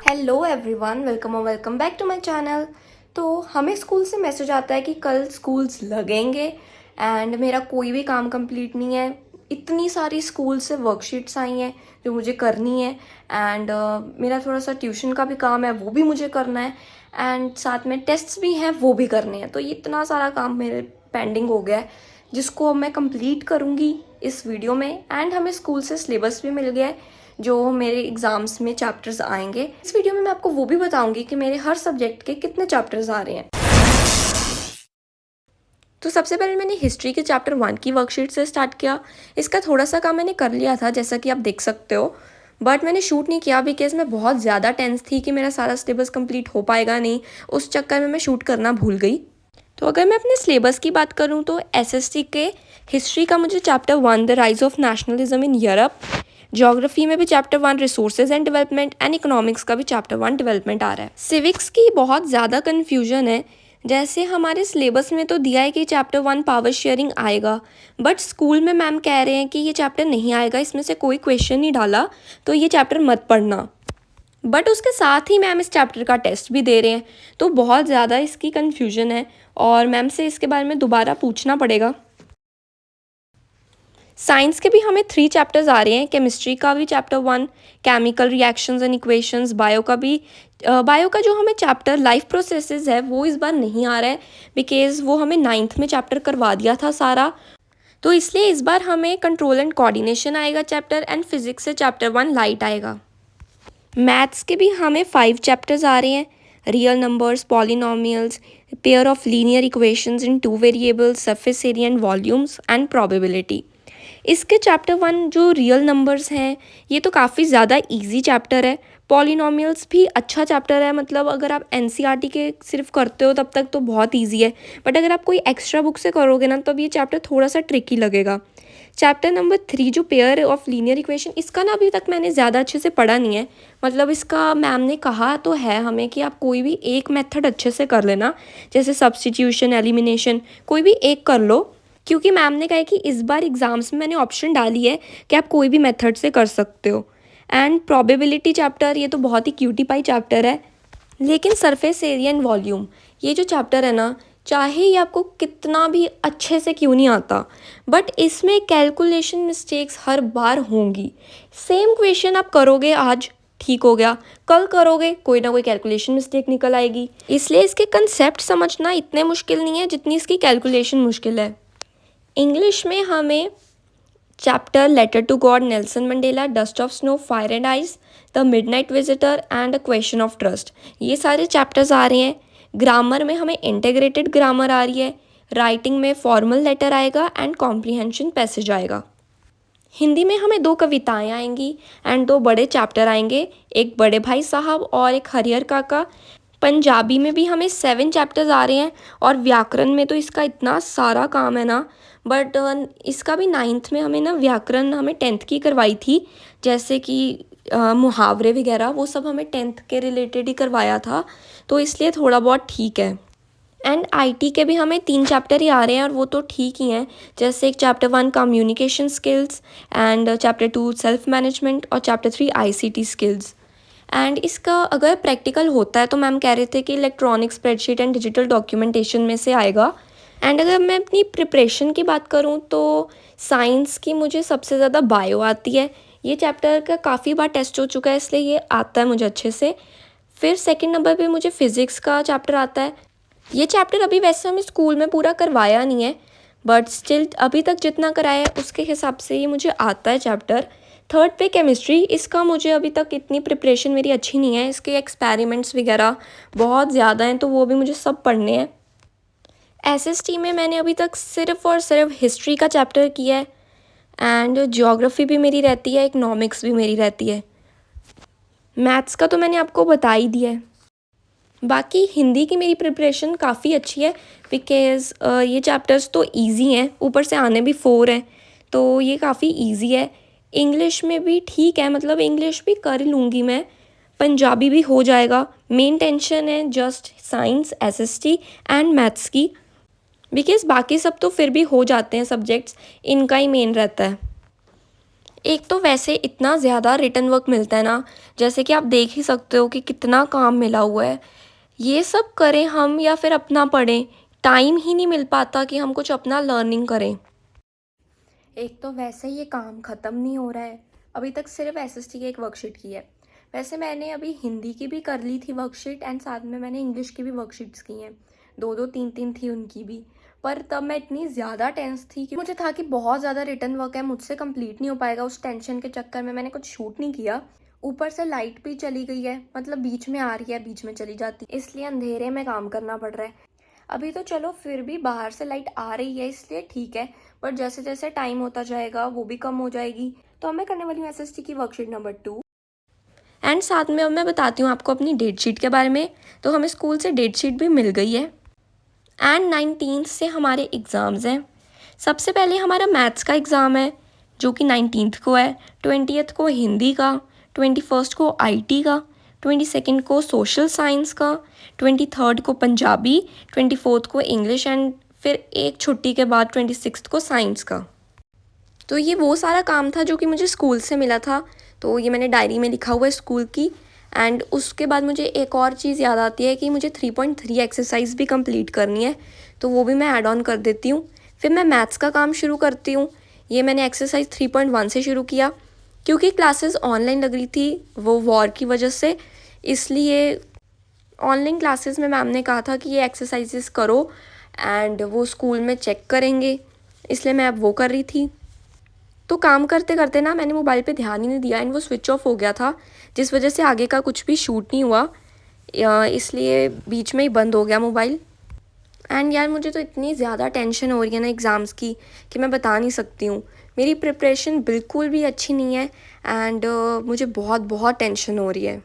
Hello everyone, welcome और welcome back to my channel. तो हमें स्कूल से मैसेज आता है कि कल स्कूल्स लगेंगे एंड मेरा कोई भी काम कंप्लीट नहीं है। इतनी सारी स्कूल से वर्कशीट्स आई हैं जो मुझे करनी है एंड मेरा थोड़ा सा ट्यूशन का भी काम है, वो भी मुझे करना है एंड साथ में टेस्ट्स भी हैं, वो भी करने हैं। तो ये इतना सारा काम मेरे पेंडिंग हो गया है जिसको मैं कंप्लीट करूँगी इस वीडियो में। एंड हमें स्कूल से सिलेबस भी मिल गया है जो मेरे एग्जाम्स में चैप्टर्स आएंगे। इस वीडियो में मैं आपको वो भी बताऊंगी कि मेरे हर सब्जेक्ट के कितने चैप्टर्स आ रहे हैं। तो सबसे पहले मैंने हिस्ट्री के चैप्टर 1 की वर्कशीट से स्टार्ट किया। इसका थोड़ा सा काम मैंने कर लिया था, जैसा कि आप देख सकते हो, बट मैंने शूट नहीं किया बिकॉज मैं बहुत ज़्यादा टेंस थी कि मेरा सारा सिलेबस कंप्लीट हो पाएगा नहीं। उस चक्कर में मैं शूट करना भूल गई। तो अगर मैं अपने सिलेबस की बात करूँ तो एसएसटी के हिस्ट्री का मुझे chapter 1 the rise of nationalism in Europe, geography में भी chapter 1 resources and development and economics का भी चैप्टर 1 डेवलपमेंट आ रहा है। सिविक्स की बहुत ज़्यादा कन्फ्यूजन है। जैसे हमारे सिलेबस में तो दिया है कि चैप्टर 1 पावर शेयरिंग आएगा, बट स्कूल में मैम कह रहे हैं कि ये चैप्टर नहीं आएगा, इसमें से कोई क्वेश्चन नहीं डाला तो ये चैप्टर मत पढ़ना। बट उसके साथ ही मैम इस चैप्टर का टेस्ट भी दे रहे हैं, तो बहुत ज़्यादा इसकी कन्फ्यूजन है और मैम से इसके बारे में दोबारा पूछना पड़ेगा। साइंस के भी हमें 3 चैप्टर्स आ रहे हैं। केमिस्ट्री का भी chapter 1, chemical reactions and equations, bio का भी। बायो का जो हमें चैप्टर लाइफ प्रोसेसेस है वो इस बार नहीं आ रहा है बिकॉज वो हमें 9th में चैप्टर करवा दिया था सारा। तो इसलिए इस बार हमें कंट्रोल एंड कोऑर्डिनेशन आएगा चैप्टर, एंड फिजिक्स से चैप्टर 1 लाइट आएगा। मैथ्स के भी हमें 5 चैप्टर्स आ रहे हैं। Real numbers, polynomials, pair of linear equations in 2 variables, surface area and volumes and probability. इसके चैप्टर 1 जो रियल नंबर्स हैं ये तो काफ़ी ज़्यादा इजी चैप्टर है। पॉलिनोमियल्स भी अच्छा चैप्टर है, मतलब अगर आप एनसीईआरटी के सिर्फ करते हो तब तक तो बहुत इजी है, बट अगर आप कोई एक्स्ट्रा बुक से करोगे ना तब ये चैप्टर थोड़ा सा ट्रिकी लगेगा। चैप्टर नंबर 3 जो पेयर ऑफ लीनियर इक्वेशन, इसका ना अभी तक मैंने ज़्यादा अच्छे से पढ़ा नहीं है। मतलब इसका मैम ने कहा तो है हमें कि आप कोई भी एक मेथड अच्छे से कर लेना, जैसे सब्स्टिट्यूशन, एलिमिनेशन, कोई भी एक कर लो, क्योंकि मैम ने कहा है कि इस बार एग्ज़ाम्स में मैंने ऑप्शन डाली है कि आप कोई भी मेथड से कर सकते हो। एंड प्रोबेबिलिटी चैप्टर, ये तो बहुत ही क्यूटी पाई चैप्टर है। लेकिन सरफेस एरिया एंड वॉल्यूम, ये जो चैप्टर है ना, चाहे ये आपको कितना भी अच्छे से क्यों नहीं आता, बट इसमें कैलकुलेशन मिस्टेक्स हर बार होंगी। सेम क्वेश्चन आप करोगे आज, ठीक हो गया, कल करोगे कोई ना कोई कैलकुलेशन मिस्टेक निकल आएगी। इसलिए इसके कंसेप्ट समझना इतने मुश्किल नहीं है जितनी इसकी कैलकुलेशन मुश्किल है। इंग्लिश में हमें chapter letter to God, Nelson Mandela, dust of snow, fire and ice, the midnight visitor and a question of trust, ये सारे चैप्टर्स आ रहे हैं। ग्रामर में हमें इंटीग्रेटेड ग्रामर आ रही है। राइटिंग में फॉर्मल लेटर आएगा एंड कॉम्प्रीहेंशन पैसेज आएगा। हिंदी में हमें 2 कविताएं आएंगी एंड 2 बड़े चैप्टर आएंगे, एक बड़े भाई साहब और एक हरिहर काका। पंजाबी में भी हमें 7 चैप्टर्स आ रहे हैं और व्याकरण में तो इसका इतना सारा काम है ना, बट इसका भी 9th में हमें ना व्याकरण हमें 10th की करवाई थी, जैसे कि मुहावरे वगैरह वो सब हमें 10th के रिलेटेड ही करवाया था, तो इसलिए थोड़ा बहुत ठीक है। एंड आईटी के भी हमें 3 चैप्टर ही आ रहे हैं और वो तो ठीक ही हैं, जैसे एक chapter 1 communication skills and chapter 2 self management और चैप्टर 3 आईसीटी स्किल्स। एंड इसका अगर प्रैक्टिकल होता है तो मैम कह रहे थे कि electronic spreadsheet and digital documentation में से आएगा। एंड अगर मैं अपनी प्रिपरेशन की बात करूँ तो साइंस की मुझे सबसे ज़्यादा बायो आती है। ये चैप्टर का काफ़ी बार टेस्ट हो चुका है, इसलिए ये आता है मुझे अच्छे से। फिर सेकंड नंबर पे मुझे फ़िज़िक्स का चैप्टर आता है। ये चैप्टर अभी वैसे हमें स्कूल में पूरा करवाया नहीं है, बट स्टिल अभी तक जितना कराया है उसके हिसाब से ये मुझे आता है चैप्टर। थर्ड पे केमिस्ट्री, इसका मुझे अभी तक इतनी प्रिपरेशन मेरी अच्छी नहीं है, इसके एक्सपेरिमेंट्स वगैरह बहुत ज़्यादा हैं तो वो भी मुझे सब पढ़ने हैं। एसएसटी में मैंने अभी तक सिर्फ और सिर्फ हिस्ट्री का चैप्टर किया है एंड ज्योग्राफी भी मेरी रहती है, इकोनॉमिक्स भी मेरी रहती है। मैथ्स का तो मैंने आपको बता ही दिया है। बाकी हिंदी की मेरी प्रिपरेशन काफ़ी अच्छी है बिकॉज़ ये चैप्टर्स तो इजी हैं, ऊपर से आने भी 4 हैं, तो ये काफ़ी इजी है। इंग्लिश में भी ठीक है, मतलब इंग्लिश भी कर लूँगी मैं, पंजाबी भी हो जाएगा। मेन टेंशन है just science, SST and maths की, बिकॉज़ बाकी सब तो फिर भी हो जाते हैं सब्जेक्ट्स, इनका ही मेन रहता है। एक तो वैसे इतना ज़्यादा रिटन वर्क मिलता है ना, जैसे कि आप देख ही सकते हो कि कितना काम मिला हुआ है। ये सब करें हम या फिर अपना पढ़ें, टाइम ही नहीं मिल पाता कि हम कुछ अपना लर्निंग करें। एक तो वैसे ये काम ख़त्म नहीं हो रहा है, अभी तक सिर्फ एसएसटी की एक वर्कशीट की है। वैसे मैंने अभी हिंदी की भी कर ली थी वर्कशीट एंड साथ में मैंने इंग्लिश की भी वर्कशीट्स की हैं, दो दो तीन तीन थी उनकी भी। पर तब मैं इतनी ज़्यादा टेंस थी कि मुझे था कि बहुत ज़्यादा रिटर्न वर्क है, मुझसे कंप्लीट नहीं हो पाएगा। उस टेंशन के चक्कर में मैंने कुछ शूट नहीं किया। ऊपर से लाइट भी चली गई है, मतलब बीच में आ रही है बीच में चली जाती है, इसलिए अंधेरे में काम करना पड़ रहा है। अभी तो चलो फिर भी बाहर से लाइट आ रही है इसलिए ठीक है, पर जैसे जैसे टाइम होता जाएगा वो भी कम हो जाएगी। तो अब मैं करने वाली हूँ एसएसटी की वर्कशीट नंबर 2। एंड साथ में अब मैं बताती हूँ आपको अपनी डेट शीट के बारे में। तो हमें स्कूल से डेट शीट भी मिल गई है एंड 19 से हमारे एग्ज़ाम्स हैं। सबसे पहले हमारा मैथ्स का एग्ज़ाम है जो कि 19 को है, 20th को हिंदी का, 21st को आईटी का, 22nd को सोशल साइंस का, 23rd को पंजाबी, 24th को इंग्लिश एंड फिर एक छुट्टी के बाद 26th को साइंस का। तो ये वो सारा काम था जो कि मुझे स्कूल से मिला था, तो ये मैंने डायरी में लिखा हुआ है स्कूल की। एंड उसके बाद मुझे एक और चीज़ याद आती है कि मुझे 3.3 एक्सरसाइज भी कंप्लीट करनी है, तो वो भी मैं ऐड ऑन कर देती हूँ। फिर मैं मैथ्स का काम शुरू करती हूँ। ये मैंने एक्सरसाइज 3.1 से शुरू किया क्योंकि क्लासेस ऑनलाइन लग रही थी वो वॉर की वजह से, इसलिए ऑनलाइन क्लासेस में मैम ने कहा था कि ये एक्सरसाइजेस करो एंड वो स्कूल में चेक करेंगे, इसलिए मैं अब वो कर रही थी। तो काम करते करते ना मैंने मोबाइल पे ध्यान ही नहीं दिया एंड वो स्विच ऑफ हो गया था, जिस वजह से आगे का कुछ भी शूट नहीं हुआ, इसलिए बीच में ही बंद हो गया मोबाइल। एंड यार मुझे तो इतनी ज़्यादा टेंशन हो रही है ना एग्ज़ाम्स की कि मैं बता नहीं सकती हूँ। मेरी प्रिपरेशन बिल्कुल भी अच्छी नहीं है एंड मुझे बहुत बहुत टेंशन हो रही है।